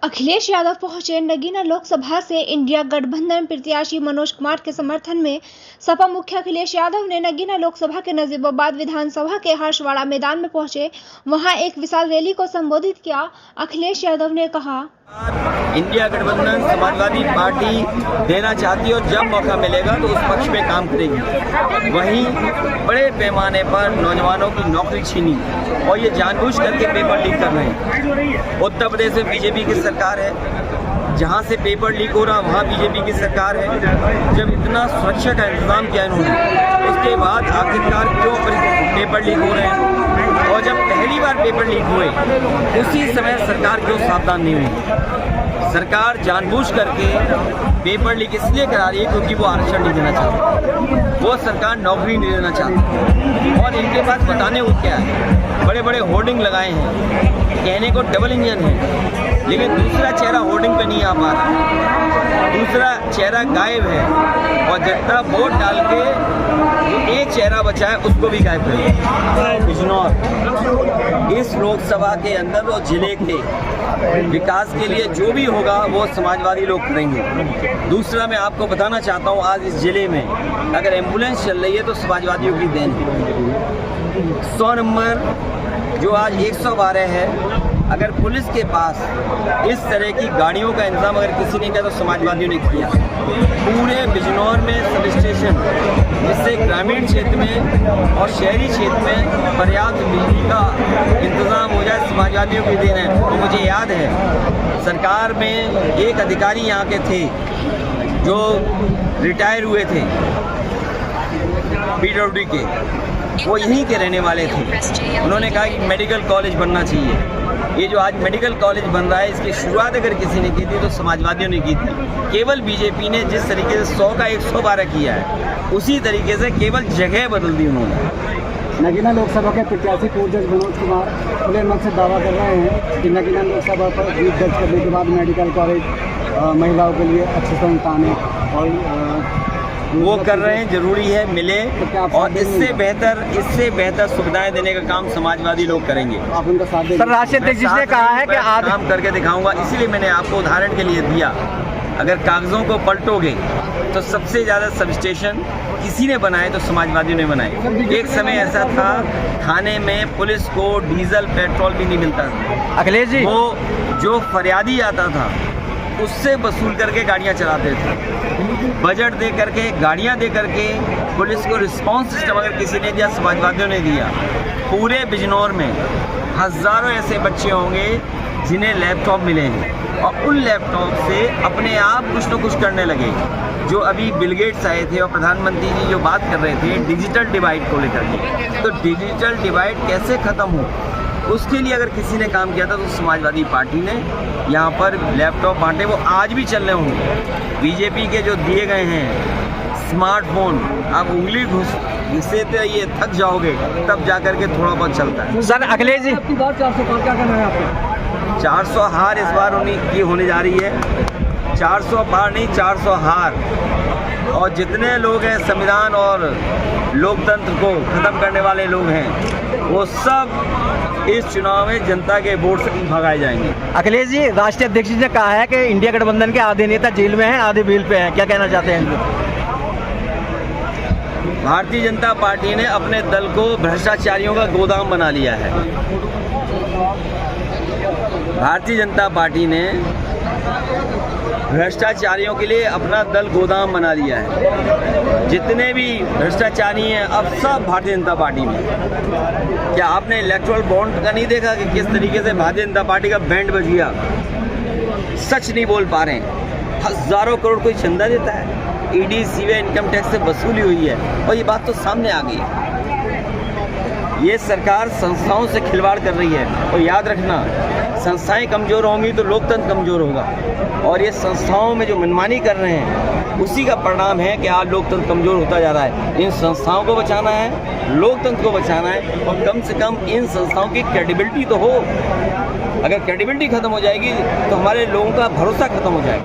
अखिलेश यादव पहुंचे नगीना लोकसभा से इंडिया गठबंधन प्रत्याशी मनोज कुमार के समर्थन में। सपा मुख्य अखिलेश यादव ने नगीना लोकसभा के नजीबाबाद विधानसभा के हर्षवाड़ा मैदान में पहुंचे। वहां एक विशाल रैली को संबोधित किया। अखिलेश यादव ने कहा, इंडिया गठबंधन समाजवादी पार्टी देना चाहती है और जब मौका मिलेगा तो उस पक्ष में काम करेगी। वहीं बड़े पैमाने पर नौजवानों की नौकरी छीनी और ये जानबूझ करके पेपर लीक कर रहे हैं। उत्तर प्रदेश में बीजेपी की सरकार है, जहां से पेपर लीक हो रहा वहां बीजेपी की सरकार है। जब इतना सुरक्षा का इंतजाम किया इन्होंने, उसके बाद आखिरकार क्यों पेपर लीक हो रहे हैं? और जब पहली बार पेपर लीक हुए उसी समय सरकार क्यों सावधान नहीं हुई? सरकार जानबूझ करके पेपर लीक इसलिए करा रही है क्योंकि वो आरक्षण नहीं देना चाहती, वो सरकार नौकरी नहीं देना चाहती। और इनके पास बताने को क्या है, बड़े बड़े होर्डिंग लगाए हैं, कहने को डबल इंजन है, लेकिन दूसरा चेहरा होर्डिंग पे नहीं आ पा रहा, दूसरा चेहरा गायब है। और जनता वोट डाल के जो एक चेहरा बचा है उसको भी गायब कर बिजनौर इस लोकसभा के अंदर और जिले के विकास के लिए जो भी होगा वो समाजवादी लोग करेंगे। दूसरा मैं आपको बताना चाहता हूँ, आज इस जिले में अगर एम्बुलेंस चल रही है तो समाजवादियों की देन है। 100 नंबर जो आज 112 है, अगर पुलिस के पास इस तरह की गाड़ियों का इंतजाम अगर किसी ने किया तो समाजवादियों ने किया। पूरे बिजनौर में सब स्टेशन, जिससे ग्रामीण क्षेत्र में और शहरी क्षेत्र में पर्याप्त बिजली का इंतजाम हो जाए, समाजवादियों की देन है। तो मुझे याद है सरकार में एक अधिकारी यहाँ के थे जो रिटायर हुए थे PWD के, वो यहीं के रहने वाले थे। उन्होंने कहा कि मेडिकल कॉलेज बनना चाहिए। ये जो आज मेडिकल कॉलेज बन रहा है, इसकी शुरुआत अगर किसी ने की थी तो समाजवादियों ने की थी। केवल बीजेपी ने जिस तरीके से 100 का 112 किया है, उसी तरीके से केवल जगह बदल दी उन्होंने। नगीना लोकसभा के प्रत्याशी पूर्व जज मनोज कुमार खुले मन से दावा कर रहे हैं कि नगीना लोकसभा पर जीत दर्ज करने के बाद मेडिकल कॉलेज महिलाओं के लिए अच्छे संस्थान है और वो कर रहे हैं, जरूरी है मिले, और इससे बेहतर सुविधाएं देने का काम समाजवादी लोग करेंगे। आप उनका साथ देंगे? सर, राष्ट्रीय अध्यक्ष जी ने कहा है कि आज काम करके दिखाऊंगा, इसीलिए मैंने आपको उदाहरण के लिए दिया। अगर कागजों को पलटोगे तो सबसे ज़्यादा सब स्टेशन किसी ने बनाए तो समाजवादियों ने बनाए। एक समय ऐसा था, थाने में पुलिस को डीजल पेट्रोल भी नहीं मिलता था। अखिलेश जी, वो जो फरियादी आता था उससे वसूल करके गाड़ियां चलाते थे। बजट दे करके, गाड़ियां दे करके पुलिस को रिस्पांस सिस्टम अगर किसी ने दिया, समाजवादियों ने दिया। पूरे बिजनौर में हज़ारों ऐसे बच्चे होंगे जिन्हें लैपटॉप मिले हैं और उन लैपटॉप से अपने आप कुछ न कुछ करने लगे। जो अभी बिल गेट्स आए थे और प्रधानमंत्री जी जो बात कर रहे थे डिजिटल डिवाइड को लेकर के, तो डिजिटल डिवाइड कैसे ख़त्म हो, उसके लिए अगर किसी ने काम किया था तो समाजवादी पार्टी ने यहाँ पर लैपटॉप बांटे। वो आज भी चल रहे होंगे। बीजेपी के जो दिए गए हैं स्मार्टफोन, आप उंगली घुसे तो ये थक जाओगे, तब जाकर के थोड़ा बहुत चलता है। सर अखिलेश जी, 400 हार इस बार उन्हीं की होने जा रही है। 400 पार नहीं, 400 हार। और जितने लोग हैं संविधान और लोकतंत्र को ख़त्म करने वाले लोग हैं, वो सब इस चुनाव में जनता के वोट से भगाए जाएंगे। अखिलेश जी, राष्ट्रीय अध्यक्ष जी ने कहा है कि इंडिया गठबंधन के आधे नेता जेल में हैं, आधे बेल पे हैं, क्या कहना चाहते हैं? भारतीय जनता पार्टी ने अपने दल को भ्रष्टाचारियों का गोदाम बना लिया है। भारतीय जनता पार्टी ने भ्रष्टाचारियों के लिए अपना दल गोदाम बना लिया है। जितने भी भ्रष्टाचारी हैं अब सब भारतीय जनता पार्टी में। क्या आपने इलेक्टोरल बॉन्ड का नहीं देखा कि किस तरीके से भारतीय जनता पार्टी का बैंड बज गया? सच नहीं बोल पा रहे हैं। हज़ारों करोड़ कोई चंदा देता है, ईडी सीबीआई इनकम टैक्स से वसूली हुई है और ये बात तो सामने आ गई। ये सरकार संस्थाओं से खिलवाड़ कर रही है और याद रखना, संस्थाएं कमज़ोर होंगी तो लोकतंत्र कमज़ोर होगा। और ये संस्थाओं में जो मनमानी कर रहे हैं उसी का परिणाम है कि आज लोकतंत्र कमज़ोर होता जा रहा है। इन संस्थाओं को बचाना है, लोकतंत्र को बचाना है और कम से कम इन संस्थाओं की क्रेडिबिलिटी तो हो। अगर क्रेडिबिलिटी ख़त्म हो जाएगी तो हमारे लोगों का भरोसा ख़त्म हो जाएगा।